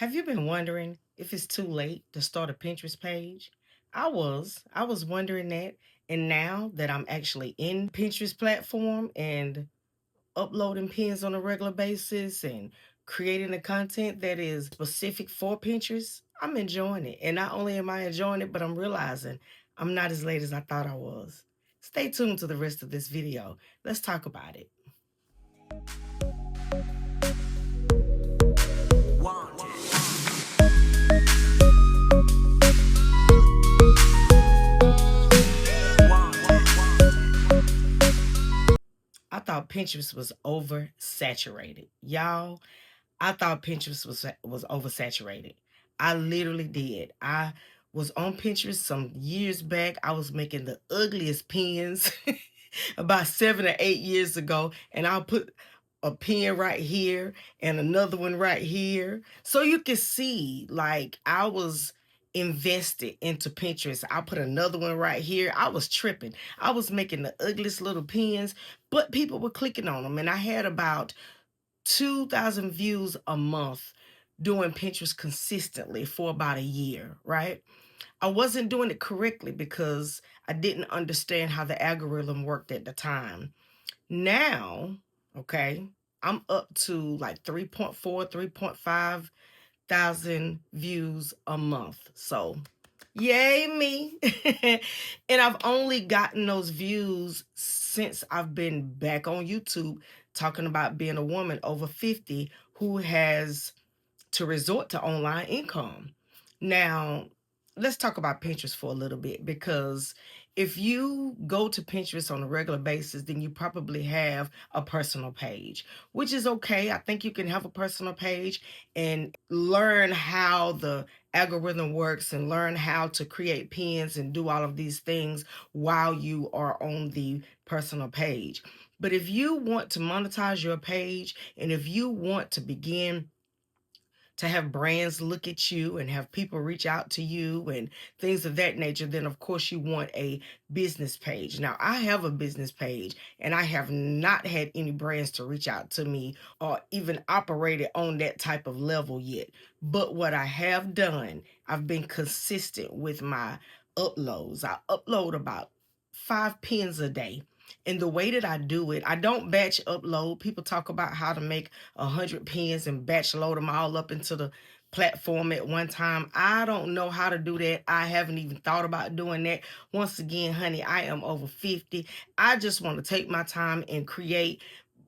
Have you been wondering if it's too late to start a Pinterest page? I was wondering that, and now that I'm actually in Pinterest platform and uploading pins on a regular basis and creating the content that is specific for Pinterest, I'm enjoying it. And not only am I enjoying it, but I'm realizing I'm not as late as I thought I was. Stay tuned to the rest of this video. Let's talk about it. I thought Pinterest was oversaturated. Y'all, I thought Pinterest was oversaturated. I literally did. I was on Pinterest some years back. I was making the ugliest pins about 7 or 8 years ago, and I'll put a pin right here and another one right here. So you can see, like, I was invested into Pinterest. I put another one right here. I was tripping. I was making the ugliest little pins, but people were clicking on them, and I had about 2,000 views a month doing Pinterest consistently for about a year, right? I wasn't doing it correctly because I didn't understand how the algorithm worked at the time. Now, okay, I'm up to like 3.4, 3.5 thousand views a month. So, yay me. And I've only gotten those views since I've been back on YouTube talking about being a woman over 50 who has to resort to online income. Now, let's talk about Pinterest for a little bit, because if you go to Pinterest on a regular basis, then you probably have a personal page, which is okay. I think you can have a personal page and learn how the algorithm works and learn how to create pins and do all of these things while you are on the personal page. But if you want to monetize your page and if you want to begin to have brands look at you and have people reach out to you and things of that nature, then of course you want a business page. Now, I have a business page and I have not had any brands to reach out to me or even operated on that type of level yet. But what I have done, I've been consistent with my uploads. I upload about 5 pins a day. And the way that I do it, I don't batch upload. People talk about how to make 100 pins and batch load them all up into the platform at one time. I don't know how to do that. I haven't even thought about doing that. Once again, honey, I am over 50. I just want to take my time and create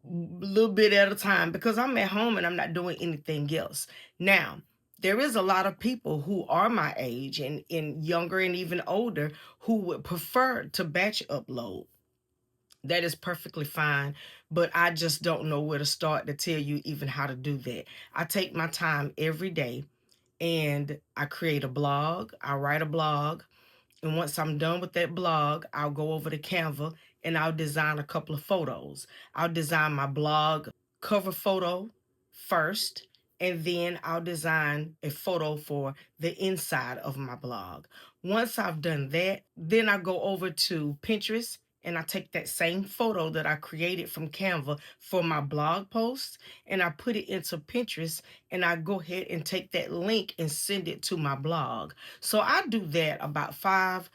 a little bit at a time because I'm at home and I'm not doing anything else. Now, there is a lot of people who are my age and younger and even older who would prefer to batch upload. That is perfectly fine, but I just don't know where to start to tell you even how to do that. I take my time every day and I create a blog. I write a blog. And once I'm done with that blog, I'll go over to Canva and I'll design a couple of photos. I'll design my blog cover photo first, and then I'll design a photo for the inside of my blog. Once I've done that, then I go over to Pinterest and I take that same photo that I created from Canva for my blog post and I put it into Pinterest and I go ahead and take that link and send it to my blog. So I do that about 5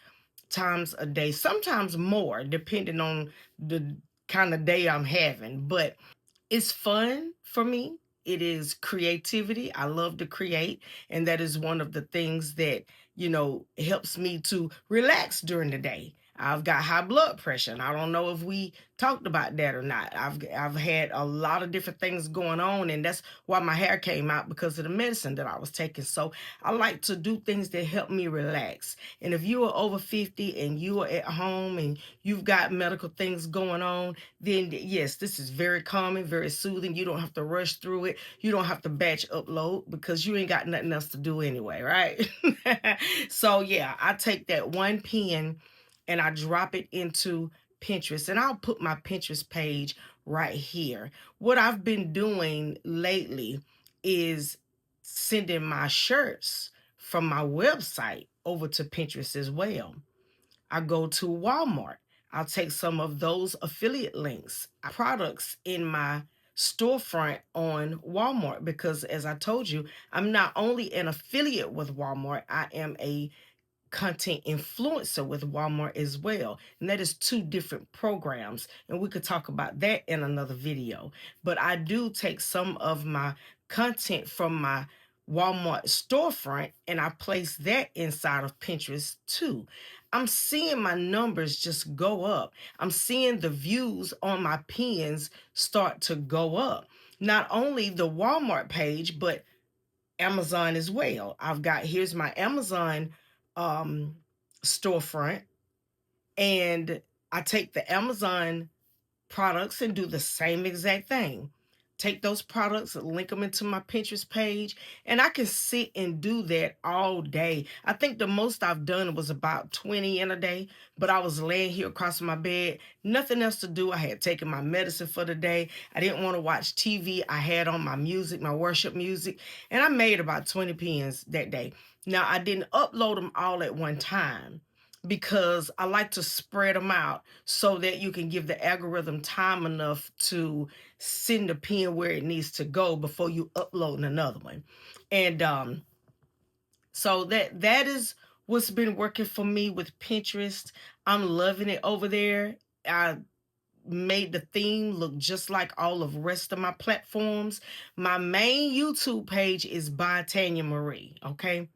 times a day, sometimes more, depending on the kind of day I'm having. But it's fun for me. It is creativity. I love to create. And that is one of the things that, helps me to relax during the day. I've got high blood pressure, and I don't know if we talked about that or not. I've had a lot of different things going on, and that's why my hair came out because of the medicine that I was taking. So I like to do things that help me relax. And if you are over 50 and you are at home and you've got medical things going on, then yes, this is very calming, very soothing. You don't have to rush through it. You don't have to batch upload because you ain't got nothing else to do anyway, right? So yeah, I take that one pen and I drop it into Pinterest, and I'll put my Pinterest page right here. What I've been doing lately is sending my shirts from my website over to Pinterest as well. I go to Walmart. I'll take some of those affiliate links, products in my storefront on Walmart because, as I told you, I'm not only an affiliate with Walmart, I am a content influencer with Walmart as well. And that is two different programs. And we could talk about that in another video. But I do take some of my content from my Walmart storefront and I place that inside of Pinterest too. I'm seeing my numbers just go up. I'm seeing the views on my pins start to go up. Not only the Walmart page, but Amazon as well. Here's my Amazon um, storefront, and I take the Amazon products and do the same exact thing. Take those products, link them into my Pinterest page, and I can sit and do that all day. I think the most I've done was about 20 in a day, but I was laying here across my bed, nothing else to do. I had taken my medicine for the day. I didn't want to watch TV. I had on my music, my worship music, and I made about 20 pins that day. Now, I didn't upload them all at one time because I like to spread them out so that you can give the algorithm time enough to send the pin where it needs to go before you upload another one. And so that is what's been working for me with Pinterest. I'm loving it over there. I made the theme look just like all of the rest of my platforms. My main YouTube page is by Tanya Marie, okay?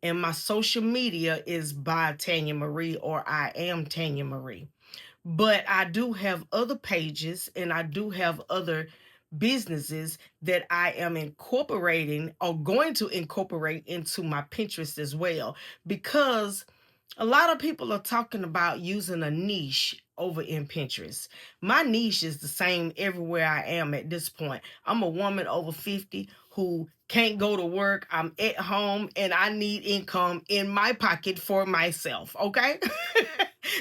And my social media is by Tanya Marie, or I am Tanya Marie. But I do have other pages and I do have other businesses that I am incorporating or going to incorporate into my Pinterest as well, because a lot of people are talking about using a niche over in Pinterest. My niche is the same everywhere I am at this point. I'm a woman over 50 who can't go to work. I'm at home and I need income in my pocket for myself, okay?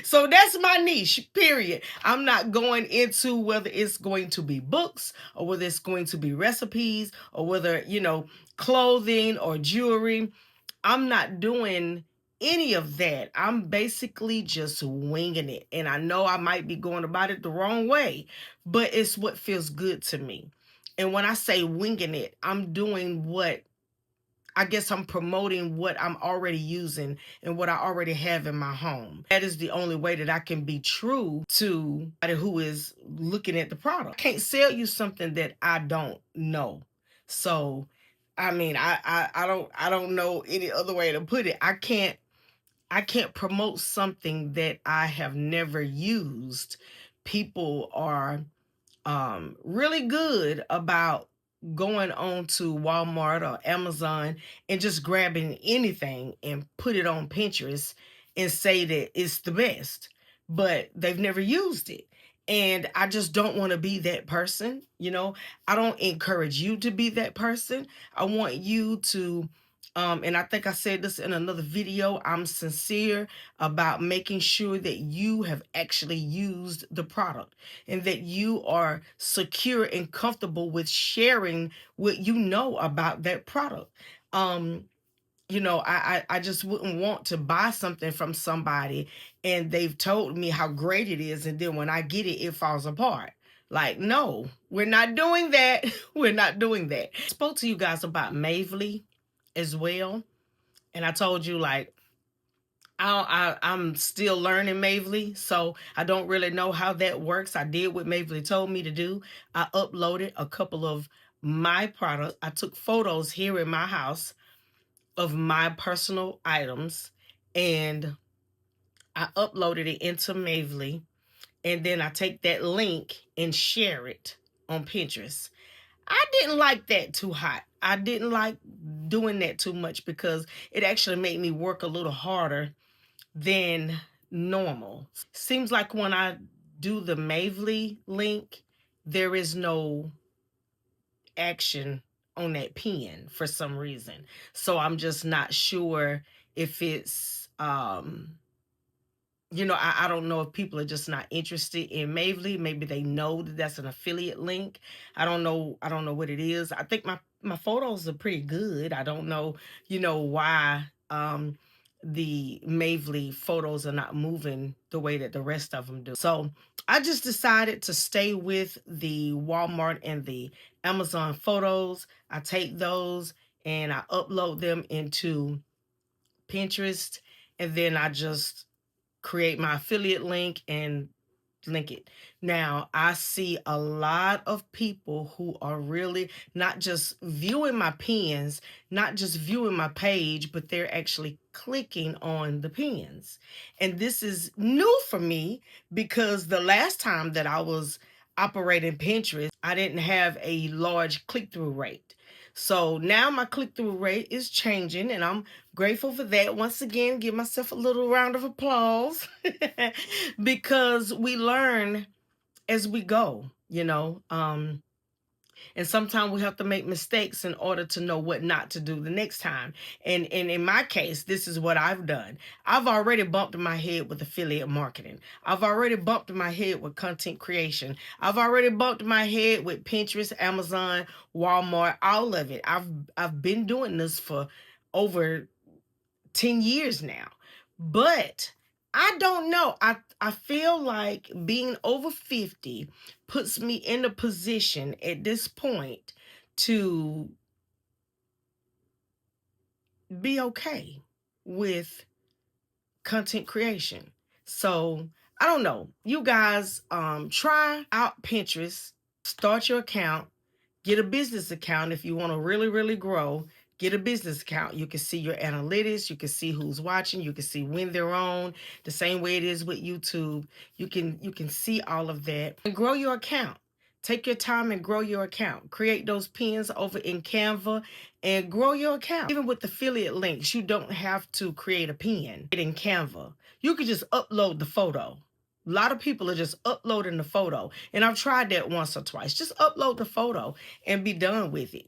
So that's my niche, period. I'm not going into whether it's going to be books or whether it's going to be recipes or whether, clothing or jewelry. I'm not doing any of that. I'm basically just winging it. And I know I might be going about it the wrong way, but it's what feels good to me. And when I say winging it, I'm doing I'm promoting what I'm already using and what I already have in my home. That is the only way that I can be true to who is looking at the product. I can't sell you something that I don't know. So, I mean, I don't know any other way to put it. I can't promote something that I have never used. People are really good about going on to Walmart or Amazon and just grabbing anything and put it on Pinterest and say that it's the best, but they've never used it. And I just don't want to be that person. I don't encourage you to be that person. I want you to and I think I said this in another video, I'm sincere about making sure that you have actually used the product and that you are secure and comfortable with sharing what you know about that product. I just wouldn't want to buy something from somebody and they've told me how great it is, and then when I get it, it falls apart. Like, no, we're not doing that. We're not doing that. I spoke to you guys about Mavely as well. And I told you, like, I'm still learning Mavely, so I don't really know how that works. I did what Mavely told me to do. I uploaded a couple of my products. I took photos here in my house of my personal items, and I uploaded it into Mavely, and then I take that link and share it on Pinterest. I didn't like that too hot. I didn't like doing that too much because it actually made me work a little harder than normal. Seems like when I do the Mavely link, there is no action on that pin for some reason. So I'm just not sure if it's I don't know if people are just not interested in Mavely. Maybe they know that that's an affiliate link. I don't know what it is. I think my photos are pretty good. I don't know, why the Mavely photos are not moving the way that the rest of them do. So I just decided to stay with the Walmart and the Amazon photos. I take those and I upload them into Pinterest, and then I just create my affiliate link and link it. Now, I see a lot of people who are really not just viewing my pins, not just viewing my page, but they're actually clicking on the pins. And this is new for me because the last time that I was operating Pinterest, I didn't have a large click-through rate. So now my click-through rate is changing, and I'm grateful for that. Once again, give myself a little round of applause because we learn as we go, and sometimes we have to make mistakes in order to know what not to do the next time. And in my case, this is what I've done. I've already bumped my head with affiliate marketing. I've already bumped my head with content creation. I've already bumped my head with Pinterest, Amazon, Walmart, all of it. I've been doing this for over 10 years now. But I don't know. I feel like being over 50 puts me in a position at this point to be okay with content creation. So I don't know. You guys try out Pinterest, start your account, get a business account if you want to really, really grow. Get a business account. You can see your analytics. You can see who's watching. You can see when they're on. The same way it is with YouTube. You can see all of that and grow your account. Take your time and grow your account. Create those pins over in Canva and grow your account. Even with affiliate links, you don't have to create a pin in Canva. You could just upload the photo. A lot of people are just uploading the photo. And I've tried that once or twice. Just upload the photo and be done with it.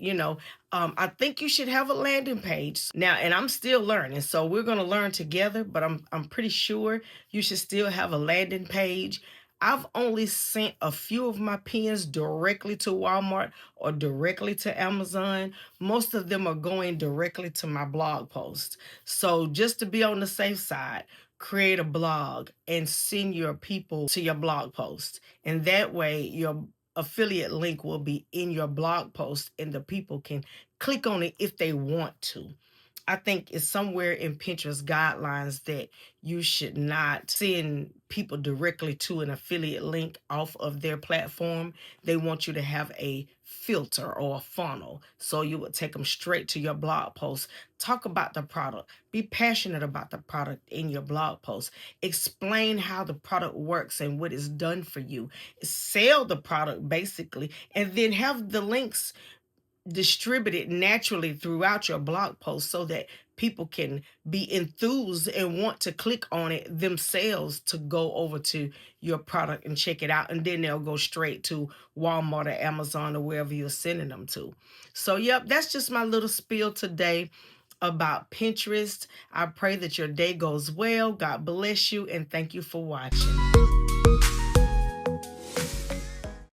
I think you should have a landing page now, and I'm still learning. So we're going to learn together, but I'm pretty sure you should still have a landing page. I've only sent a few of my pins directly to Walmart or directly to Amazon. Most of them are going directly to my blog post. So just to be on the safe side, create a blog and send your people to your blog post. And that way your affiliate link will be in your blog post and the people can click on it if they want to. I think it's somewhere in Pinterest guidelines that you should not send people directly to an affiliate link off of their platform. They want you to have a filter or a funnel. So you would take them straight to your blog post. Talk about the product. Be passionate about the product in your blog post. Explain how the product works and what it's done for you. Sell the product basically, and then have the links distributed naturally throughout your blog post so that people can be enthused and want to click on it themselves to go over to your product and check it out, and then they'll go straight to Walmart or Amazon or wherever you're sending them to. So yep, that's just my little spiel today about Pinterest. I pray that your day goes well. God bless you, and thank you for watching.